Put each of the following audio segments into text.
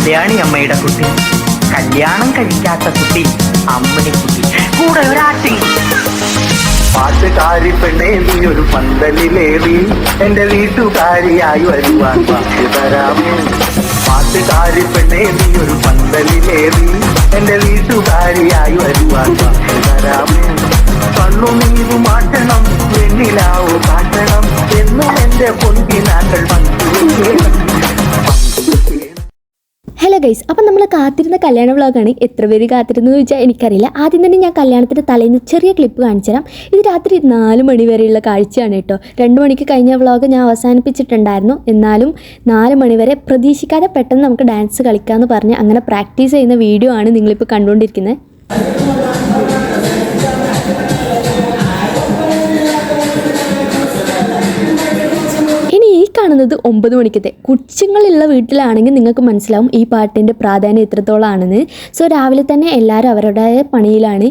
കല്യാണി അമ്മയുടെ കുട്ടി, കല്യാണം കഴിക്കാത്ത കുട്ടി അമ്മണിക്കുട്ടി, കൂടെ ഒരാട്ടി. പാട്ടുകാരി പെണ്ണേ നീ ഒരു പന്തലിലേറി എന്റെ വീട്ടുകാരിയായി വരുവാൻ വാക്ക് തരാമോ? പാട്ടുകാരി പെണ്ണേ നീ ഒരു പന്തലിലേറി എന്റെ വീട്ടുകാരിയായി വരുവാൻ വാക്ക് തരാമോ? കണ്ണുനീരു മാറ്റണം, വെണ്ണിലാവു കാട്ടണം എന്നും എന്റെ പൊൻകിനാക്കൾ പങ്കുവയ്ക്കണം. ഹലോ ഗൈസ്, അപ്പം നമ്മൾ കാത്തിരുന്ന കല്യാണ വ്ളോഗാണ്. എത്ര പേര് കാത്തിരുന്നു എന്ന് ചോദിച്ചാൽ എനിക്കറിയില്ല. ആദ്യം തന്നെ ഞാൻ കല്യാണത്തിൻ്റെ തലേന്ന് ചെറിയ ക്ലിപ്പ് കാണിച്ചു തരാം. ഇത് രാത്രി 4 മണി വരെയുള്ള കാഴ്ചയാണ് കേട്ടോ. 2 മണിക്ക് കഴിഞ്ഞ വ്ളോഗ് ഞാൻ അവസാനിപ്പിച്ചിട്ടുണ്ടായിരുന്നു. എന്നാലും 4 മണി വരെ പ്രതീക്ഷിക്കാതെ പെട്ടെന്ന് നമുക്ക് ഡാൻസ് കളിക്കാമെന്ന് പറഞ്ഞ് അങ്ങനെ പ്രാക്ടീസ് ചെയ്യുന്ന വീഡിയോ ആണ് നിങ്ങളിപ്പോൾ കണ്ടുകൊണ്ടിരിക്കുന്നത്. കാണുന്നത് 9 മണിക്കത്തെ. കൊച്ചുങ്ങളുള്ള വീട്ടിലാണെങ്കിൽ നിങ്ങൾക്ക് മനസ്സിലാവും ഈ പാട്ടിൻ്റെ പ്രാധാന്യം എത്രത്തോളമാണെന്ന്. സോ രാവിലെ തന്നെ എല്ലാവരും അവരുടേതായ പണിയിലാണ്.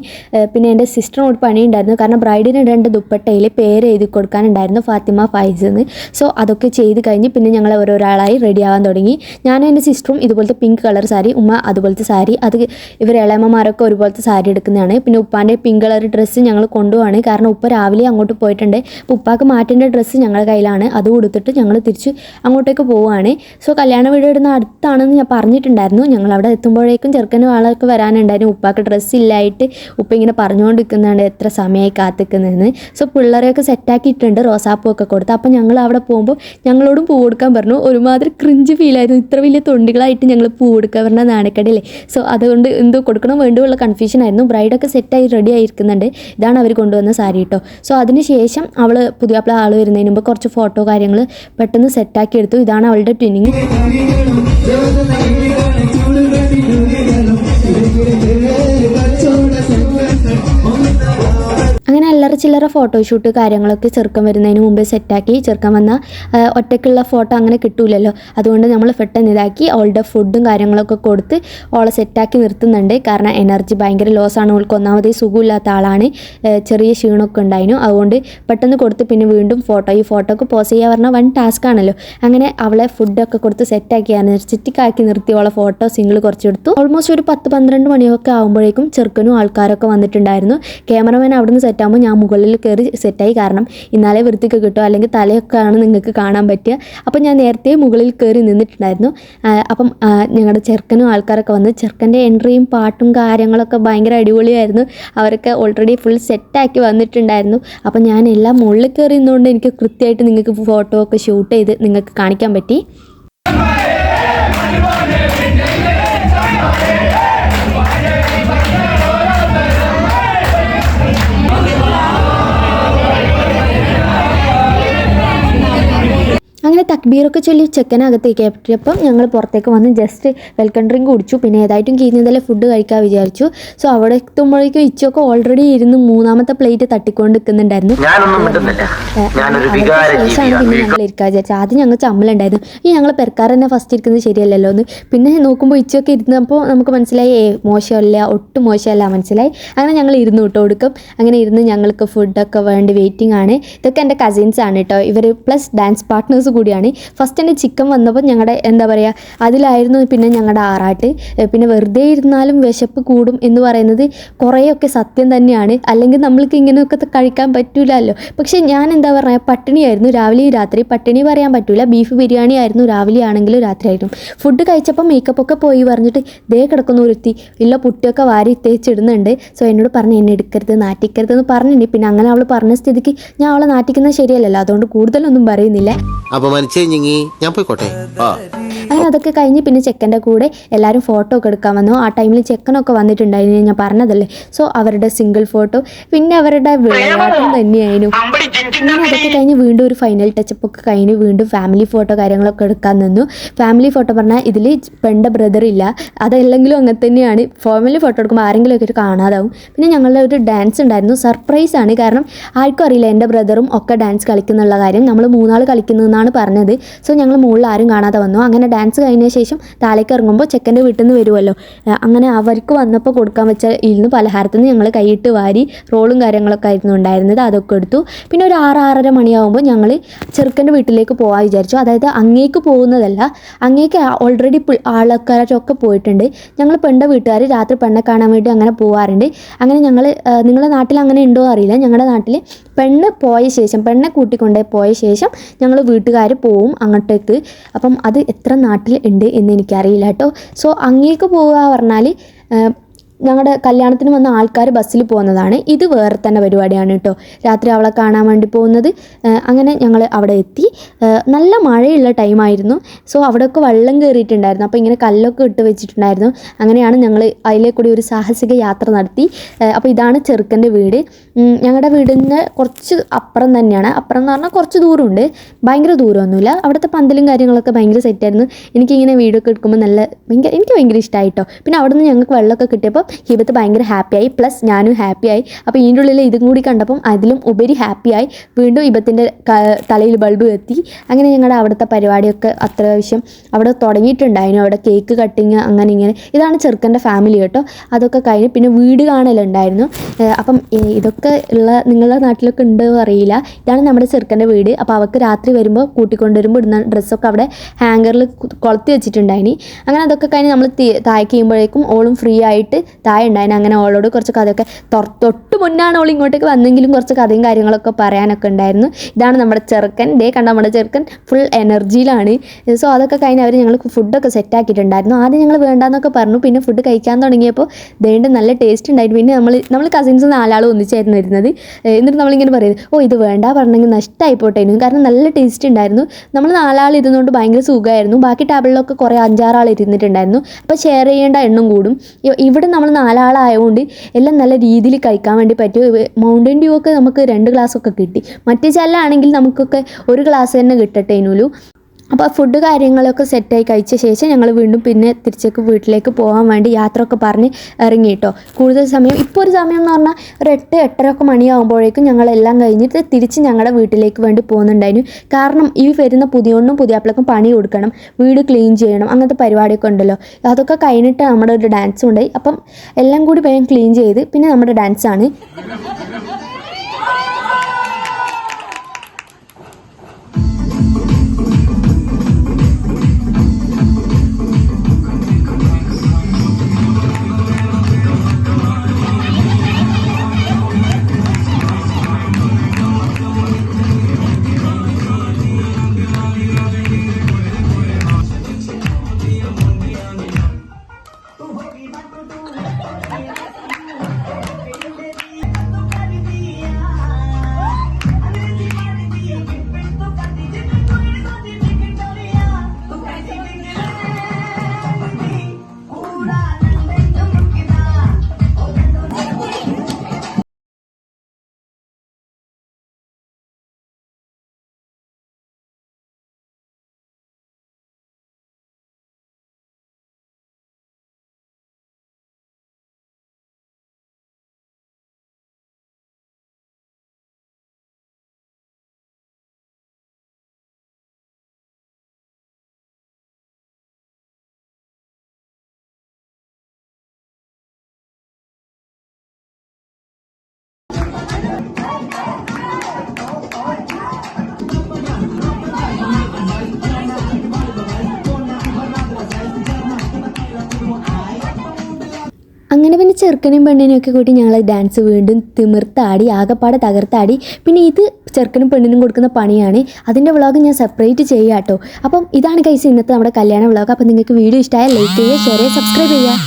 പിന്നെ എൻ്റെ സിസ്റ്ററിനോട് പണിയുണ്ടായിരുന്നു. കാരണം ബ്രൈഡിന് ഇടേണ്ട ദുപ്പട്ടയിൽ പേര് എഴുതി കൊടുക്കാനുണ്ടായിരുന്നു, ഫാത്തിമ ഫൈസ് എന്ന്. സോ അതൊക്കെ ചെയ്ത് കഴിഞ്ഞ് പിന്നെ ഞങ്ങൾ ഓരോരാളായി റെഡി ആവാൻ തുടങ്ങി. ഞാനും എൻ്റെ സിസ്റ്ററും ഇതുപോലത്തെ പിങ്ക് കളർ സാരി, ഉമ്മ അതുപോലത്തെ സാരി, അത് ഇവർ ഇളയമ്മമാരൊക്കെ ഒരുപോലത്തെ സാരി എടുക്കുന്നതാണ്. പിന്നെ ഉപ്പാൻ്റെ പിങ്ക് കളർ ഡ്രസ്സ് ഞങ്ങൾ കൊണ്ടുപോവാണ്. കാരണം ഉപ്പ രാവിലെ അങ്ങോട്ട് പോയിട്ടുണ്ട്. അപ്പോൾ ഉപ്പാക്ക് മാറ്റേണ്ട ഡ്രസ്സ് ഞങ്ങളുടെ കയ്യിലാണ്. അത് കൊടുത്തിട്ട് ഞങ്ങൾ തിരിച്ച് അങ്ങോട്ടേക്ക് പോവുകയാണ്. സോ കല്യാണ വീട് ഇടുന്ന അടുത്താണെന്ന് ഞാൻ പറഞ്ഞിട്ടുണ്ടായിരുന്നു. ഞങ്ങൾ അവിടെ എത്തുമ്പോഴേക്കും ചെറുക്കനും ആളൊക്കെ വരാനുണ്ടായിരുന്നു. ഉപ്പാക്ക് ഡ്രസ്സ് ഇല്ലായിട്ട് ഉപ്പ ഇങ്ങനെ പറഞ്ഞുകൊണ്ടിരിക്കുന്നുണ്ട് എത്ര സമയമായി കാത്തിക്കുന്നതെന്ന്. സോ പിള്ളേരെയൊക്കെ സെറ്റാക്കിയിട്ടുണ്ട്, റോസാപ്പൂവൊക്കെ കൊടുത്ത്. അപ്പം ഞങ്ങൾ അവിടെ പോകുമ്പോൾ ഞങ്ങളോടും പൂ കൊടുക്കാൻ പറഞ്ഞു. ഒരുമാതിരി ക്രിഞ്ച് ഫീലായിരുന്നു. ഇത്ര വലിയ തൊണ്ടികളായിട്ട് ഞങ്ങൾ പൂ കൊടുക്കാൻ പറഞ്ഞ നാണക്കടയില്ലേ. സോ അതുകൊണ്ട് എന്തോ കൊടുക്കണം വേണ്ടുള്ള കൺഫ്യൂഷൻ ആയിരുന്നു. ബ്രൈഡൊക്കെ സെറ്റായി റെഡി ആയിരിക്കുന്നുണ്ട്. ഇതാണ് അവർ കൊണ്ടുവന്ന സാരി കേട്ടോ. സോ അതിന് ശേഷം അവൾ പുതിയാപ്പിള ആൾ വരുന്നതിന് മുമ്പ് കുറച്ച് ഫോട്ടോ കാര്യങ്ങൾ പെട്ടെന്ന് സെറ്റാക്കി എടുത്തു. ഇതാണ് അവളുടെ ട്വിന്നിങ്. അങ്ങനെ അല്ലറ ചില്ലറ ഫോട്ടോഷൂട്ട് കാര്യങ്ങളൊക്കെ ചെറുക്കൻ വരുന്നതിന് മുമ്പേ സെറ്റാക്കി. ചെറുക്കൻ വന്ന ഒറ്റയ്ക്കുള്ള ഫോട്ടോ അങ്ങനെ കിട്ടൂലല്ലോ. അതുകൊണ്ട് നമ്മൾ പെട്ടെന്ന് ഇതാക്കി അവളുടെ ഫുഡും കാര്യങ്ങളൊക്കെ കൊടുത്ത് അവളെ സെറ്റാക്കി നിർത്തുന്നുണ്ട്. കാരണം എനർജി ഭയങ്കര ലോസാണ്. അവൾക്ക് ഒന്നാമത് സുഖമില്ലാത്ത ആളാണ്, ചെറിയ ക്ഷീണമൊക്കെ ഉണ്ടായിരുന്നു. അതുകൊണ്ട് പെട്ടെന്ന് കൊടുത്ത് പിന്നെ വീണ്ടും ഈ ഫോട്ടോക്ക് പോസ് ചെയ്യുക പറഞ്ഞാൽ വൺ ടാസ്ക് ആണല്ലോ. അങ്ങനെ അവളെ ഫുഡൊക്കെ കൊടുത്ത് സെറ്റാക്കി എനർജറ്റിക്കാക്കി നിർത്തി അവളെ ഫോട്ടോ സിംഗിൾ കുറച്ചെടുത്തു. ഓൾമോസ്റ്റ് ഒരു 10-12 മണിയൊക്കെ ആകുമ്പോഴേക്കും ചെറുക്കനും ആൾക്കാരൊക്കെ വന്നിട്ടുണ്ടായിരുന്നു. ക്യാമറമാൻ അവിടുന്ന് സെറ്റാകുമ്പോൾ ഞാൻ മുകളിൽ കയറി സെറ്റായി. കാരണം ഇന്നാലെ വൃത്തിക്ക് കിട്ടും, അല്ലെങ്കിൽ തലയൊക്കെ ആണ് നിങ്ങൾക്ക് കാണാൻ പറ്റുക. അപ്പം ഞാൻ നേരത്തെ മുകളിൽ കയറി നിന്നിട്ടുണ്ടായിരുന്നു. അപ്പം ഞങ്ങളുടെ ചെറുക്കനും ആൾക്കാരൊക്കെ വന്ന് ചെറുക്കൻ്റെ എൻട്രിയും പാട്ടും കാര്യങ്ങളൊക്കെ ഭയങ്കര അടിപൊളിയായിരുന്നു. അവരൊക്കെ ഓൾറെഡി ഫുൾ സെറ്റാക്കി വന്നിട്ടുണ്ടായിരുന്നു. അപ്പം ഞാൻ എല്ലാം മുകളിൽ കയറി നിന്നുകൊണ്ട് എനിക്ക് കൃത്യമായിട്ട് നിങ്ങൾക്ക് ഫോട്ടോ ഒക്കെ ഷൂട്ട് ചെയ്ത് നിങ്ങൾക്ക് കാണിക്കാൻ പറ്റി. അങ്ങനെ തക്ബീറൊക്കെ ചൊല്ലി ചെക്കനകത്തേക്ക് എത്തിയപ്പം ഞങ്ങൾ പുറത്തേക്ക് വന്ന് ജസ്റ്റ് വെൽക്കം ഡ്രിങ്ക് കുടിച്ചു. പിന്നെ ഏതായിട്ടും കീഞ്ഞതല്ലേ ഫുഡ് കഴിക്കാൻ വിചാരിച്ചു. സോ അവിടെ എത്തുമ്പോഴേക്കും ഇച്ചൊക്കെ ഓൾറെഡി ഇരുന്ന് 3ാമത്തെ പ്ലേറ്റ് തട്ടിക്കൊണ്ട് നിൽക്കുന്നുണ്ടായിരുന്നു. ശേഷമാണ് പിന്നെ ഞങ്ങൾ ഇരിക്കാൻ വിചാരിച്ചത്. ആദ്യം ഞങ്ങൾ ചമ്മലുണ്ടായിരുന്നു, ഈ ഞങ്ങൾ പെരക്കാർ തന്നെ ഫസ്റ്റ് ഇരിക്കുന്നത് ശരിയല്ലല്ലോ എന്ന്. പിന്നെ നോക്കുമ്പോൾ ഇച്ചൊക്കെ ഇരുന്നപ്പോൾ നമുക്ക് മനസ്സിലായി മോശമല്ല, ഒട്ടും മോശമല്ല മനസ്സിലായി. അങ്ങനെ ഞങ്ങൾ ഇരുന്ന് വിട്ടോ കൊടുക്കും. അങ്ങനെ ഇരുന്ന് ഞങ്ങൾക്ക് ഫുഡൊക്കെ വേണ്ടി വെയിറ്റിംഗ് ആണ്. ഇതൊക്കെ എൻ്റെ കസിൻസ് ആണ് കേട്ടോ. ഇവർ പ്ലസ് ഡാൻസ് പാർട്ട്നേഴ്സ് കൂടിയാണ്. ഫസ്റ്റ് തന്നെ ചിക്കൻ വന്നപ്പോൾ ഞങ്ങളുടെ എന്താ പറയുക അതിലായിരുന്നു പിന്നെ ഞങ്ങളുടെ ആറാട്ട്. പിന്നെ വെറുതെ ഇരുന്നാലും വിശപ്പ് കൂടും എന്ന് പറയുന്നത് കുറേയൊക്കെ സത്യം തന്നെയാണ്. അല്ലെങ്കിൽ നമ്മൾക്ക് ഇങ്ങനെയൊക്കെ കഴിക്കാൻ പറ്റൂലല്ലോ. പക്ഷേ ഞാൻ എന്താ പറയുക പട്ടിണിയായിരുന്നു രാവിലെയും രാത്രി. പട്ടിണി പറയാൻ പറ്റൂല. ബീഫ് ബിരിയാണി ആയിരുന്നു രാവിലെ ആണെങ്കിലും രാത്രി ആയിരുന്നു. ഫുഡ് കഴിച്ചപ്പോൾ മേക്കപ്പൊക്കെ പോയി പറഞ്ഞിട്ട് ദേ കിടക്കുന്ന ഒരുത്തി ഇല്ല പുട്ടിയൊക്കെ വാരി തേച്ചിടുന്നുണ്ട്. സോ എന്നോട് പറഞ്ഞു എന്നെ എടുക്കരുത് നാറ്റിക്കരുതെന്ന് പറഞ്ഞിട്ടുണ്ട്. പിന്നെ അങ്ങനെ അവൾ പറഞ്ഞ സ്ഥിതിക്ക് ഞാൻ അവളെ നാറ്റിക്കുന്നത് ശരിയല്ലല്ലോ. അതുകൊണ്ട് കൂടുതലൊന്നും പറയുന്നില്ല. ഞാൻ പോയിക്കോട്ടെ. അങ്ങനെ അതൊക്കെ കഴിഞ്ഞ് പിന്നെ ചെക്കൻ്റെ കൂടെ എല്ലാവരും ഫോട്ടോ ഒക്കെ എടുക്കാൻ വന്നു. ആ ടൈമിൽ ചെക്കനൊക്കെ വന്നിട്ടുണ്ടായിരുന്നു, ഞാൻ പറഞ്ഞതല്ലേ. സോ അവരുടെ സിംഗിൾ ഫോട്ടോ പിന്നെ അവരുടെ വിളയാട്ടം തന്നെയായിരുന്നു. അങ്ങനെ അതൊക്കെ കഴിഞ്ഞ് വീണ്ടും ഒരു ഫൈനൽ ടച്ചപ്പ് ഒക്കെ കഴിഞ്ഞ് വീണ്ടും ഫാമിലി ഫോട്ടോ കാര്യങ്ങളൊക്കെ എടുക്കാൻ നിന്നു. ഫാമിലി ഫോട്ടോ പറഞ്ഞാൽ ഇതിൽ പെണ്ണിൻ്റെ ബ്രദർ ഇല്ല, അതല്ലെങ്കിലും അങ്ങനെ തന്നെയാണ്. ഫാമിലി ഫോട്ടോ എടുക്കുമ്പോൾ ആരെങ്കിലും ഒക്കെ കാണാതാവും. പിന്നെ ഞങ്ങളുടെ ഒരു ഡാൻസ് ഉണ്ടായിരുന്നു, സർപ്രൈസ് ആണ്. കാരണം ആർക്കും അറിയില്ല എൻ്റെ ബ്രദറും ഒക്കെ ഡാൻസ് കളിക്കുന്നുള്ള കാര്യം. നമ്മൾ 3 ആൾ കളിക്കുന്നതെന്നാണ് പറഞ്ഞത്. പറഞ്ഞത്. സോ ഞങ്ങൾ മുകളിൽ ആരും കാണാതെ വന്നു. അങ്ങനെ ഡാൻസ് കഴിഞ്ഞ ശേഷം താഴേക്ക് ഇറങ്ങുമ്പോൾ ചെക്കൻ്റെ വീട്ടിൽ നിന്ന് വരുമല്ലോ, അങ്ങനെ അവർക്ക് വന്നപ്പോൾ കൊടുക്കാൻ വെച്ച ഇരുന്ന് പലഹാരത്തിൽ നിന്ന് ഞങ്ങൾ കൈയിട്ട് വാരി റോളും കാര്യങ്ങളൊക്കെ ആയിരുന്നു ഉണ്ടായിരുന്നത്, അതൊക്കെ എടുത്തു. പിന്നെ ഒരു 6-6:30 മണിയാകുമ്പോൾ ഞങ്ങൾ ചെറുക്കൻ്റെ വീട്ടിലേക്ക് പോകാൻ വിചാരിച്ചു. അതായത് അങ്ങേക്ക് പോകുന്നതല്ല, അങ്ങേക്ക് ഓൾറെഡി ആൾക്കാരൊക്കെ പോയിട്ടുണ്ട്. ഞങ്ങൾ പെണ്ണിൻ്റെ വീട്ടുകാർ രാത്രി പെണ്ണെ കാണാൻ വേണ്ടി അങ്ങനെ പോകാറുണ്ട്. അങ്ങനെ ഞങ്ങൾ, നിങ്ങളുടെ നാട്ടിൽ അങ്ങനെ ഉണ്ടോ അറിയില്ല, ഞങ്ങളുടെ നാട്ടിൽ പെണ്ണ് പോയ ശേഷം, പെണ്ണെ കൂട്ടിക്കൊണ്ടേ പോയ ശേഷം ഞങ്ങൾ വീട്ടുകാർ പോവും അങ്ങോട്ടേക്ക്. അപ്പം അത് എത്ര നാട്ടിൽ ഉണ്ട് എന്ന് എനിക്കറിയില്ല കേട്ടോ. സോ അങ്ങേക്ക് പോകുക പറഞ്ഞാൽ ഞങ്ങളുടെ കല്യാണത്തിന് വന്ന ആൾക്കാർ ബസ്സിൽ പോകുന്നതാണ്. ഇത് വേറെ തന്നെ പരിപാടിയാണ് കേട്ടോ, രാത്രി അവളെ കാണാൻ വേണ്ടി പോകുന്നത്. അങ്ങനെ ഞങ്ങൾ അവിടെ എത്തി. നല്ല മഴയുള്ള ടൈമായിരുന്നു. സോ അവിടെയൊക്കെ വെള്ളം കയറിയിട്ടുണ്ടായിരുന്നു. അപ്പോൾ ഇങ്ങനെ കല്ലൊക്കെ ഇട്ട് വെച്ചിട്ടുണ്ടായിരുന്നു. അങ്ങനെയാണ് ഞങ്ങൾ അതിലെ കൂടി ഒരു സാഹസിക യാത്ര നടത്തി. അപ്പോൾ ഇതാണ് ചെറുക്കൻ്റെ വീട്. ഞങ്ങളുടെ വീടിൻ്റെ കുറച്ച് അപ്പുറം തന്നെയാണ്. അപ്പുറം എന്ന് പറഞ്ഞാൽ കുറച്ച് ദൂരമുണ്ട്, ഭയങ്കര ദൂരമൊന്നുമില്ല. അവിടുത്തെ പന്തലും കാര്യങ്ങളൊക്കെ ഭയങ്കര സെറ്റായിരുന്നു. എനിക്കിങ്ങനെ വീഡിയോ ഒക്കെ എടുക്കുമ്പോൾ എനിക്ക് ഭയങ്കര ഇഷ്ടമായിട്ടോ. പിന്നെ അവിടെ നിന്ന് ഞങ്ങൾക്ക് വെള്ളമൊക്കെ കിട്ടിയപ്പോൾ ഹിബത്ത് ഭയങ്കര ഹാപ്പിയായി, പ്ലസ് ഞാനും ഹാപ്പിയായി. അപ്പോൾ ഇതിൻ്റെ ഉള്ളിൽ ഇതും കൂടി കണ്ടപ്പം അതിലും ഉപരി ഹാപ്പിയായി. വീണ്ടും ഹിബത്തിൻ്റെ തലയിൽ ബൾബ് എത്തി. അങ്ങനെ ഞങ്ങളുടെ അവിടുത്തെ പരിപാടിയൊക്കെ അത്യാവശ്യം അവിടെ തുടങ്ങിയിട്ടുണ്ടായിരുന്നു. അവിടെ കേക്ക് കട്ടിങ് അങ്ങനെ ഇങ്ങനെ. ഇതാണ് ചെറുക്കൻ്റെ ഫാമിലി കേട്ടോ. അതൊക്കെ കഴിഞ്ഞ് പിന്നെ വീട് കാണലുണ്ടായിരുന്നു. അപ്പം ഇതൊക്കെ ഉള്ള നിങ്ങളുടെ നാട്ടിലൊക്കെ ഉണ്ടോ അറിയില്ല. ഇതാണ് നമ്മുടെ ചെറുക്കൻ്റെ വീട്. അപ്പോൾ അവൾക്ക് രാത്രി വരുമ്പോൾ കൂട്ടിക്കൊണ്ടുവരുമ്പോൾ ഇടുന്ന ഡ്രസ്സൊക്കെ അവിടെ ഹാങ്കറിൽ കൊളുത്തി വെച്ചിട്ടുണ്ടായിനി. അങ്ങനെ അതൊക്കെ കഴിഞ്ഞ് നമ്മൾ താഴേക്ക് ചെയ്യുമ്പോഴേക്കും ഓളും ഫ്രീ ആയിട്ട് താഴെ ഉണ്ടായിന്. അങ്ങനെ ഓളോട് കുറച്ച് കഥയൊക്കെ തൊട്ട് മുന്നാണ് ഓൾ ഇങ്ങോട്ടേക്ക് വന്നെങ്കിലും കുറച്ച് കഥയും കാര്യങ്ങളൊക്കെ പറയാനൊക്കെ ഉണ്ടായിരുന്നു. ഇതാണ് നമ്മുടെ ചെറുക്കൻ. കണ്ട നമ്മുടെ ചെറുക്കൻ ഫുൾ എനർജിയിലാണ്. സോ അതൊക്കെ കഴിഞ്ഞ് അവർ ഞങ്ങൾ ഫുഡൊക്കെ സെറ്റാക്കിയിട്ടുണ്ടായിരുന്നു. ആദ്യം ഞങ്ങൾ വേണ്ടാന്നൊക്കെ പറഞ്ഞു. പിന്നെ ഫുഡ് കഴിക്കാൻ തുടങ്ങിയപ്പോൾ ദേണ്ട് നല്ല ടേസ്റ്റ് ഉണ്ടായിരുന്നു. പിന്നെ നമ്മൾ കസിൻസ് 4 ആൾ ഒന്നിച്ചായിരുന്നു വരുന്നത്. എന്നിട്ട് നമ്മളിങ്ങനെ പറയുന്നത്, ഓ ഇത് വേണ്ട പറഞ്ഞെങ്കിൽ നഷ്ടമായി പോട്ടേനു, കാരണം നല്ല ടേസ്റ്റ് ഉണ്ടായിരുന്നു. നമ്മൾ 4 ആൾ ഇരുന്നുകൊണ്ട് ഭയങ്കര സുഖമായിരുന്നു. ബാക്കി ടേബിളിലൊക്കെ കുറേ 5-6 ആൾ ഇരുന്നിട്ടുണ്ടായിരുന്നു. അപ്പോൾ ഷെയർ ചെയ്യേണ്ട എണ്ണം കൂടും. ഇവിടെ നമ്മൾ 4 ആളായതുകൊണ്ട് എല്ലാം നല്ല രീതിയിൽ കഴിക്കാൻ വേണ്ടി പറ്റും. മൗണ്ടൻ ഡ്യൂ ഒക്കെ നമുക്ക് 2 ഗ്ലാസ്സൊക്കെ കിട്ടി. മറ്റേ ചെല്ലാണെങ്കിൽ നമുക്കൊക്കെ 1 ഗ്ലാസ് തന്നെ കിട്ടട്ടേനുള്ളൂ. അപ്പോൾ ഫുഡ് കാര്യങ്ങളൊക്കെ സെറ്റായി കഴിച്ച ശേഷം ഞങ്ങൾ വീണ്ടും പിന്നെ തിരിച്ചേക്ക് വീട്ടിലേക്ക് പോകാൻ വേണ്ടി യാത്ര ഒക്കെ പറഞ്ഞ് ഇറങ്ങി കേട്ടോ. കൂടുതൽ സമയം ഇപ്പോൾ ഒരു സമയം എന്ന് പറഞ്ഞാൽ ഒരു 8-8:30 മണിയാകുമ്പോഴേക്കും ഞങ്ങളെല്ലാം കഴിഞ്ഞിട്ട് തിരിച്ച് ഞങ്ങളുടെ വീട്ടിലേക്ക് വേണ്ടി പോകുന്നുണ്ടായിരുന്നു. കാരണം ഈ വരുന്ന പുതിയാപ്പിളക്കും പണി കൊടുക്കണം, വീട് ക്ലീൻ ചെയ്യണം, അങ്ങനത്തെ പരിപാടിയൊക്കെ ഉണ്ടല്ലോ. അതൊക്കെ കഴിഞ്ഞിട്ട് നമ്മുടെ ഒരു ഡാൻസും ഉണ്ടായി. അപ്പം എല്ലാം കൂടി വേഗം ക്ലീൻ ചെയ്ത് പിന്നെ നമ്മുടെ ഡാൻസാണ്. അങ്ങനെ പിന്നെ ചെറുക്കനും പെണ്ണിനെയൊക്കെ കൂട്ടി ഞങ്ങൾ ഡാൻസ് വീണ്ടും തിമിർത്താടി, ആകെപ്പാടെ തകർത്താടി. പിന്നെ ഇത് ചെറുക്കനും പെണ്ണിനും കൊടുക്കുന്ന പണിയാണ്. അതിൻ്റെ വ്ളോഗ് ഞാൻ സെപ്പറേറ്റ് ചെയ്യാം കേട്ടോ. അപ്പം ഇതാണ് ഗൈസ് ഇന്നത്തെ നമ്മുടെ കല്യാണ വ്ളോഗ്. അപ്പം നിങ്ങൾക്ക് വീഡിയോ ഇഷ്ടമായാൽ ലൈക്ക് ചെയ്യുക, ഷെയർ ചെയ്യുക, സബ്സ്ക്രൈബ് ചെയ്യുക.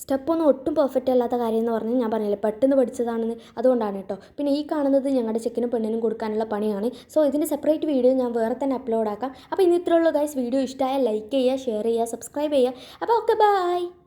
സ്റ്റെപ്പൊന്നും ഒട്ടും പെർഫെക്റ്റ് അല്ലാത്ത കാര്യം എന്ന് പറഞ്ഞാൽ ഞാൻ പറഞ്ഞില്ലേ പെട്ടെന്ന് പഠിച്ചതാണെന്ന്, അതുകൊണ്ടാണ് കേട്ടോ. പിന്നെ ഈ കാണുന്നത് ഞങ്ങളുടെ ചെക്കനും പെണ്ണിനും കൊടുക്കാനുള്ള പണിയാണ്. സോ ഇതിൻ്റെ സെപ്പറേറ്റ് വീഡിയോ ഞാൻ വേറെ തന്നെ അപ്ലോഡ് ആക്കാം. അപ്പോൾ ഇന്ന് ഇത്രയുള്ളൂ ഗൈസ്. വീഡിയോ ഇഷ്ടമായാൽ ലൈക്ക് ചെയ്യുക, ഷെയർ ചെയ്യുക, സബ്സ്ക്രൈബ് ചെയ്യുക. അപ്പോൾ ഓക്കെ, ബൈ.